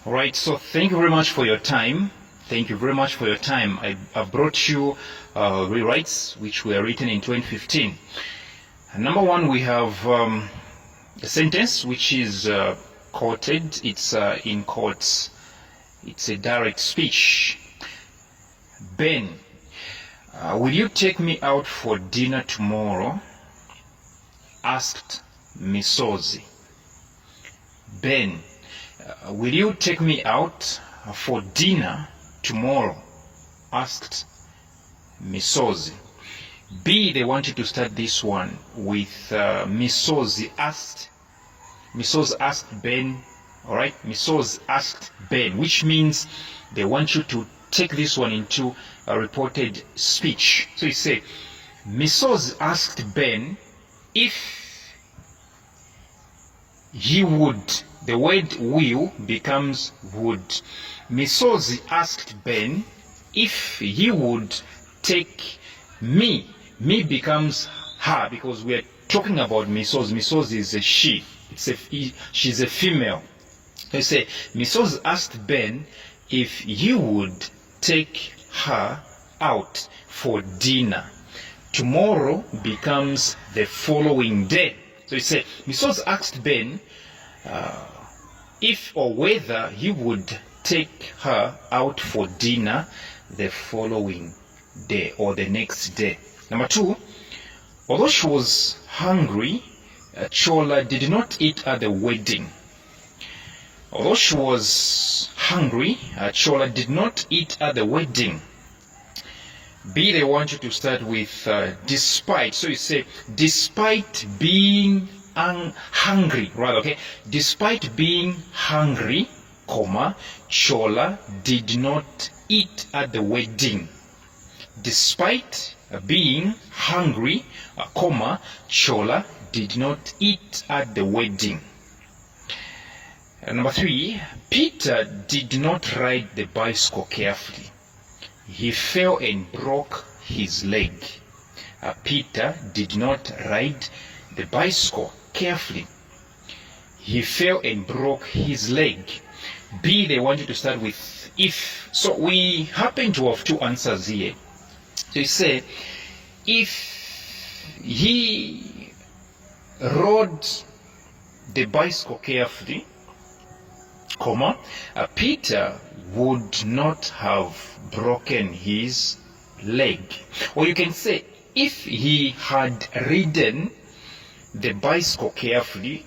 All right, so thank you very much for your time. Thank you very much for your time. I've brought you rewrites which were written in 2015. Number one, we have a sentence which is quoted. It's in quotes. It's a direct speech. Ben, will you take me out for dinner tomorrow? Asked Misozi. Ben, will you take me out for dinner tomorrow? Asked Misozi. B, they wanted to start this one with Misozi asked. Misozi asked Ben. All right, Misozi asked Ben, which means they want you to take this one into a reported speech. So you say, Misozi asked Ben if he would. The word will becomes would. Misozi asked Ben if he would take me. Me becomes her because we are talking about Misozi. Misozi is a she. She's a female. So you say, Misozi asked Ben if he would take her out for dinner. Tomorrow becomes the following day. So you say, Misozi asked Ben if or whether he would take her out for dinner the following day or the next day. Number two, although she was hungry, Chola did not eat at the wedding. Although she was hungry, Chola did not eat at the wedding. B, they want you to start with despite. So you say, despite being hungry, rather, okay? Despite being hungry, comma, Chola did not eat at the wedding. Despite being hungry, comma, Chola did not eat at the wedding. Number three, Peter did not ride the bicycle carefully. He fell and broke his leg. Peter did not ride the bicycle carefully. He fell and broke his leg. B, they want you to start with if. So we happen to have two answers here. So you say, if he rode the bicycle carefully, comma, Peter would not have broken his leg. Or you can say, if he had ridden the bicycle carefully,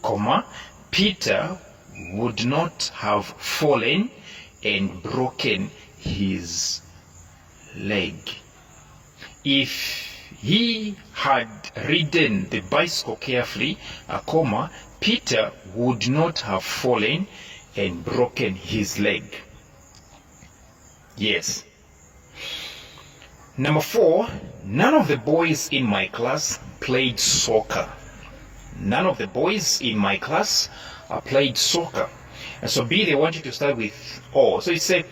comma, Peter would not have fallen and broken his leg. If he had ridden the bicycle carefully, comma, Peter would not have fallen and broken his leg. Yes. Number four, none of the boys in my class played soccer. None of the boys in my class played soccer. And so B, they want you to start with all. So you say,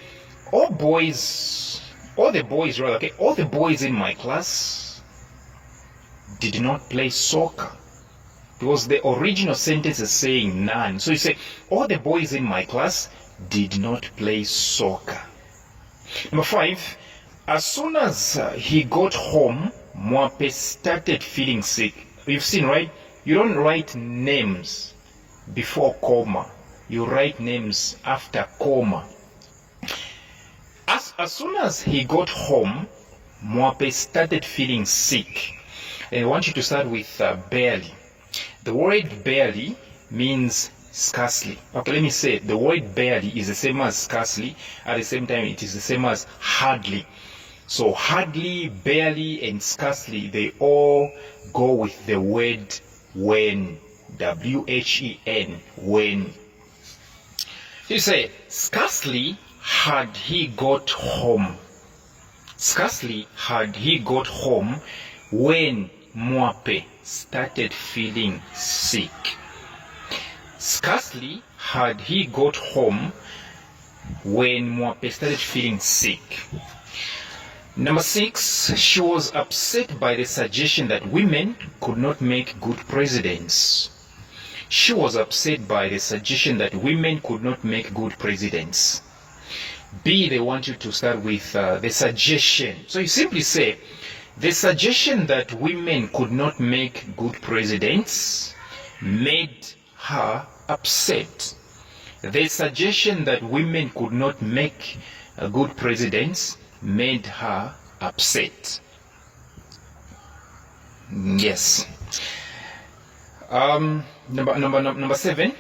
all the boys in my class did not play soccer. Because the original sentence is saying none. So you say, all the boys in my class did not play soccer. Number five, as soon as he got home, Mwape started feeling sick. You've seen, right? You don't write names before comma. You write names after comma. As soon as he got home, Mwape started feeling sick. And I want you to start with barely. The word barely means scarcely. Okay, let me say the word barely is the same as scarcely. At the same time, it is the same as hardly. So hardly, barely, and scarcely, they all go with the word when. W-H-E-N, when. You say, scarcely had he got home. Scarcely had he got home when Mwape started feeling sick. Scarcely had he got home when Mwape started feeling sick. Number six, she was upset by the suggestion that women could not make good presidents. She was upset by the suggestion that women could not make good presidents. B, they want you to start with the suggestion. So you simply say, the suggestion that women could not make good presidents made her upset. The suggestion that women could not make good presidents made her upset. Yes. Number 7.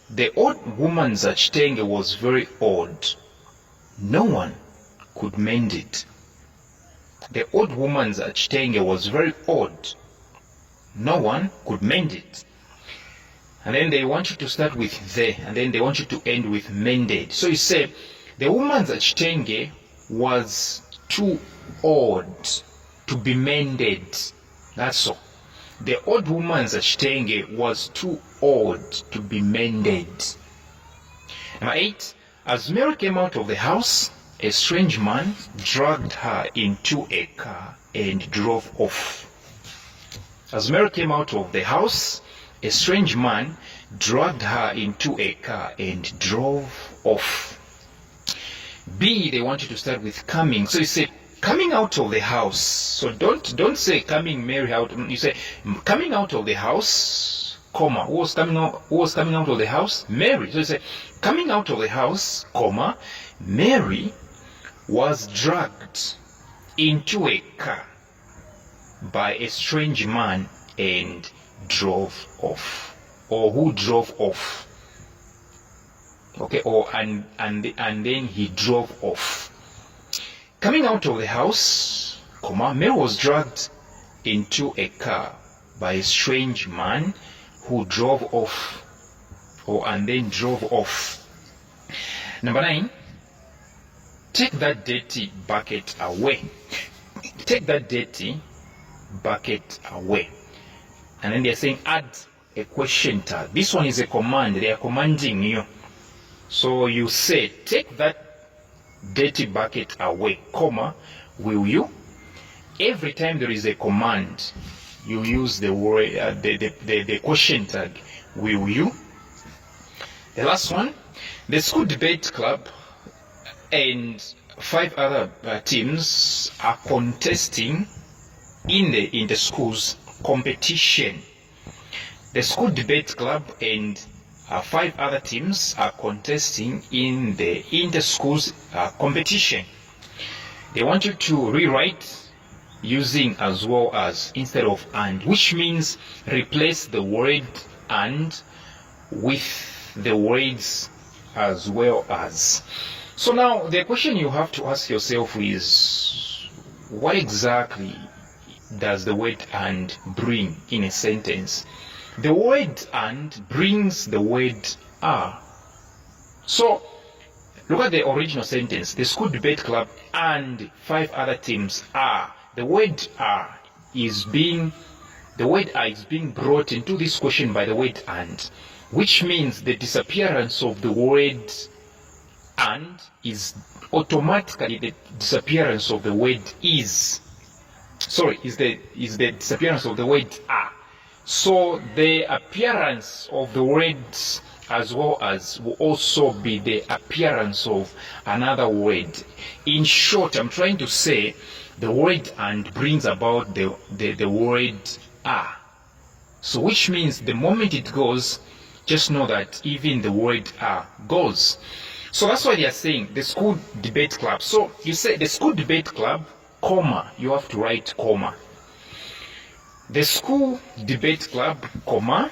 The old woman's Chitenge was very old. No one could mend it. The old woman's Chitenge was very old. No one could mend it. And then they want you to start with the, and then they want you to end with mended. So you say, the woman's Chitenge was too old to be mended. That's all. The old woman's Chitenge was too old to be mended. Number 8. As Mary came out of the house, a strange man dragged her into a car and drove off. As Mary came out of the house, a strange man dragged her into a car and drove off. B, they want you to start with coming. So you say, coming out of the house. So don't say coming Mary out. You say, coming out of the house, comma. Who was coming out of the house? Mary. So you say, coming out of the house, comma, Mary was dragged into a car by a strange man and drove off. Or who drove off. Okay, or and then he drove off. Coming out of the house, comma, Mary was dragged into a car by a strange man who drove off, or and then drove off. Number 9. Take that dirty bucket away. Take that dirty bucket away. And then they're saying add a question tag. This one is a command. They are commanding you. So you say, take that dirty bucket away, comma, will you? Every time there is a command, you use the word, the question tag, will you? The last one, the school debate club and 5 other teams are contesting in the school's competition. The school debate club and 5 other teams are contesting in the inter-schools competition. They want you to rewrite using as well as instead of and, which means replace the word and with the words as well as. So now the question you have to ask yourself is, what exactly does the word and bring in a sentence? The word and brings the word are. So look at the original sentence. The school debate club and 5 other teams are. The word are is being brought into this question by the word and, which means the disappearance of the word and is automatically the disappearance of the word is. Sorry, is the disappearance of the word are. So the appearance of the words as well as will also be the appearance of another word. In short, I'm trying to say the word and brings about the word are. So which means the moment it goes, just know that even the word are goes. So that's why they are saying the school debate club. So you say the school debate club, comma, you have to write comma. The school debate club, comma,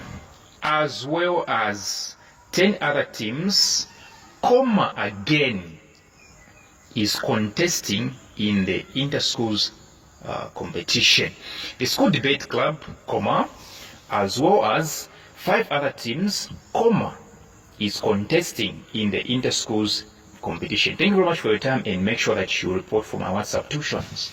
as well as 10 other teams, comma again, is contesting in the inter-schools competition. The school debate club, comma, as well as 5 other teams, comma, is contesting in the inter-schools competition. Thank you very much for your time, and make sure that you report for my WhatsApp tuitions.